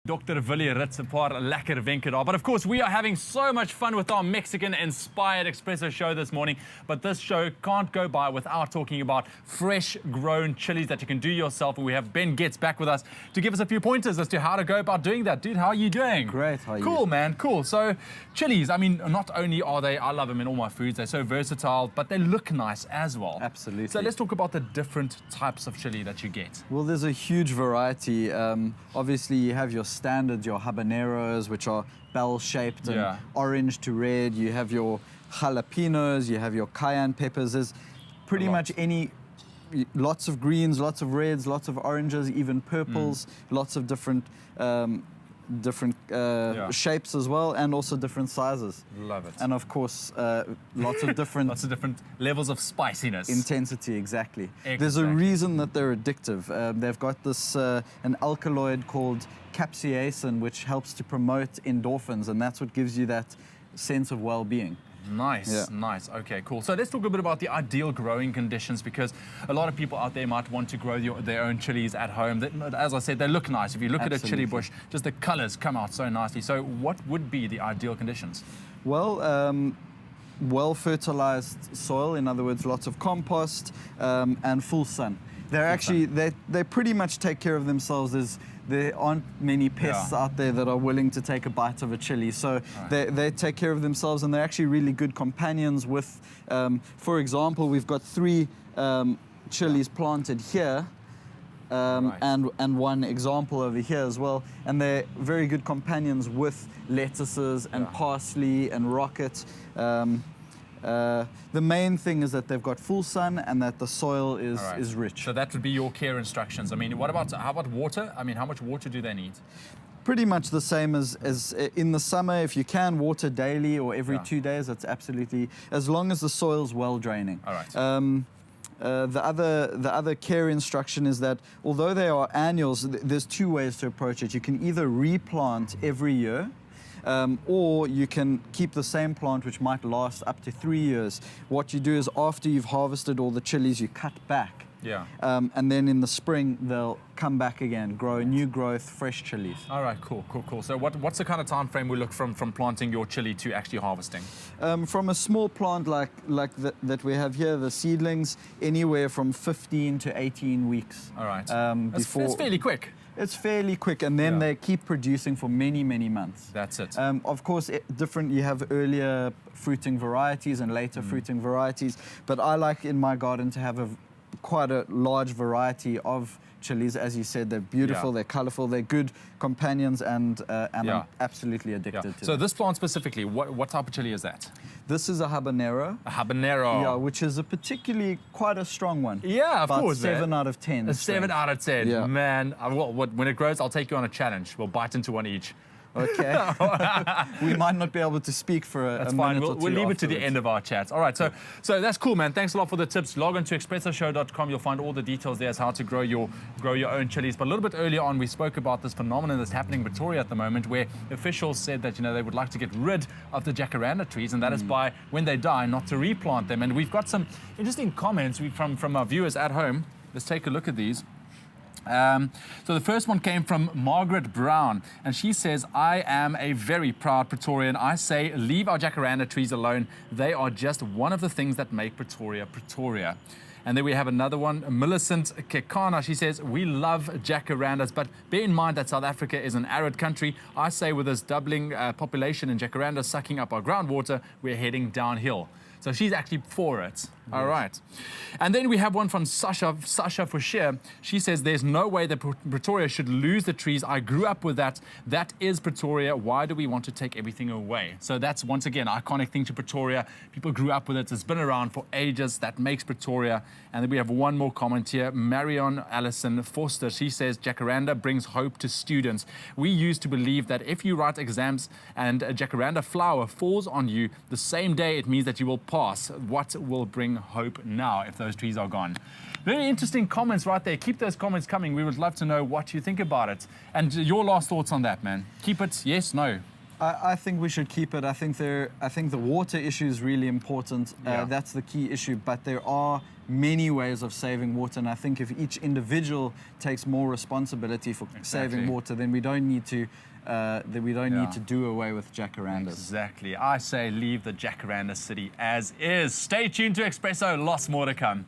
Dr. Willie Ritz, 'n paar lekker wenke daar. But of course, we are having so much fun with our Mexican-inspired espresso show this morning. But this show can't go by without talking about fresh-grown chilies that you can do yourself. And we have Ben Getz back with us to give us a few pointers as to how to go about doing that. Dude, how are you doing? Great, how are you? Cool, man, cool. So, chilies, I mean, not only are they, I love them in all my foods, they're so versatile, but they look nice as well. Absolutely. So let's talk about the different types of chili that you get. Well, there's a huge variety. Obviously, you have your standards, your habaneros, which are bell-shaped and orange to red. You have your jalapenos, you have your cayenne peppers. There's pretty much lots of greens, lots of reds, lots of oranges, even purples, lots of different shapes as well, and also different sizes. Love it. And of course, lots of different lots of different levels of spiciness. Intensity, exactly. There's a reason that they're addictive. They've got this an alkaloid called capsaicin, which helps to promote endorphins, and that's what gives you that sense of well-being. Nice, nice. Okay, cool. So let's talk a bit about the ideal growing conditions, because a lot of people out there might want to grow their own chilies at home. As I said, they look nice. If you look at a chili bush, just the colors come out so nicely. So what would be the ideal conditions? Well, well-fertilized soil, in other words, lots of compost, and full sun. They're actually, they pretty much take care of themselves. There aren't many pests out there that are willing to take a bite of a chili. So they take care of themselves, and they're actually really good companions with, for example, we've got 3 chilies planted here, and one example over here as well. And they're very good companions with lettuces and parsley and rocket. The main thing is that they've got full sun and that the soil is rich. So that would be your care instructions. I mean, how about water? I mean, how much water do they need? Pretty much the same as in the summer. If you can water daily or every 2 days, that's absolutely, as long as the soil's well draining. All right. The other care instruction is that although they are annuals, there's 2 ways to approach it. You can either replant every year, or you can keep the same plant, which might last up to 3 years. What you do is, after you've harvested all the chilies, you cut back. And then in the spring, they'll come back again, grow new growth, fresh chilies. All right, cool. So what's the kind of time frame we look from planting your chili to actually harvesting? From a small plant like that we have here, the seedlings, anywhere from 15 to 18 weeks. All right. It's fairly quick. It's fairly quick, and then they keep producing for many, many months. That's it. Of course, you have earlier fruiting varieties and later fruiting varieties, but I like in my garden to have quite a large variety of chilies. As you said, they're beautiful, they're colorful, they're good companions, and I'm absolutely addicted to them. So this plant specifically, what type of chili is that? This is a habanero. A habanero. Yeah, which is quite a strong one. Yeah, of course. 7 out of 10. A 7 out of 10. Yeah. Man, when it grows, I'll take you on a challenge. We'll bite into one each. Okay. We might not be able to speak for a minute or two. We'll leave it to the end of our chat. All right, so that's cool, man. Thanks a lot for the tips. Log on to expressoshow.com. You'll find all the details there as how to grow your own chilies. But a little bit earlier on, we spoke about this phenomenon that's happening in Pretoria at the moment, where officials said that they would like to get rid of the jacaranda trees, and that is by, when they die, not to replant them. And we've got some interesting comments from our viewers at home. Let's take a look at these. So the first one came from Margaret Brown, and she says, I am a very proud Praetorian. I say, leave our jacaranda trees alone. They are just one of the things that make Pretoria, Pretoria. And then we have another one, Millicent Kekana. She says, we love jacarandas, but bear in mind that South Africa is an arid country. I say, with this doubling population and jacarandas sucking up our groundwater, we're heading downhill. So she's actually for it. All right. And then we have one from Sasha Foucher. She says, there's no way that Pretoria should lose the trees. I grew up with that. That is Pretoria. Why do we want to take everything away? So that's, once again, iconic thing to Pretoria. People grew up with it. It's been around for ages. That makes Pretoria. And then we have one more comment here. Marion Allison Foster. She says, jacaranda brings hope to students. We used to believe that if you write exams and a jacaranda flower falls on you, the same day it means that you will pass. What will bring hope now if those trees are gone? Very interesting comments right there. Keep those comments coming. We would love to know what you think about it. And your last thoughts on that, man. Keep it, yes, no. I think we should keep it. I think the water issue is really important. Yeah. That's the key issue. But there are many ways of saving water, and I think if each individual takes more responsibility for saving water, then we don't need to need to do away with jacarandas. Exactly. I say leave the jacaranda city as is. Stay tuned to Expresso. Lots more to come.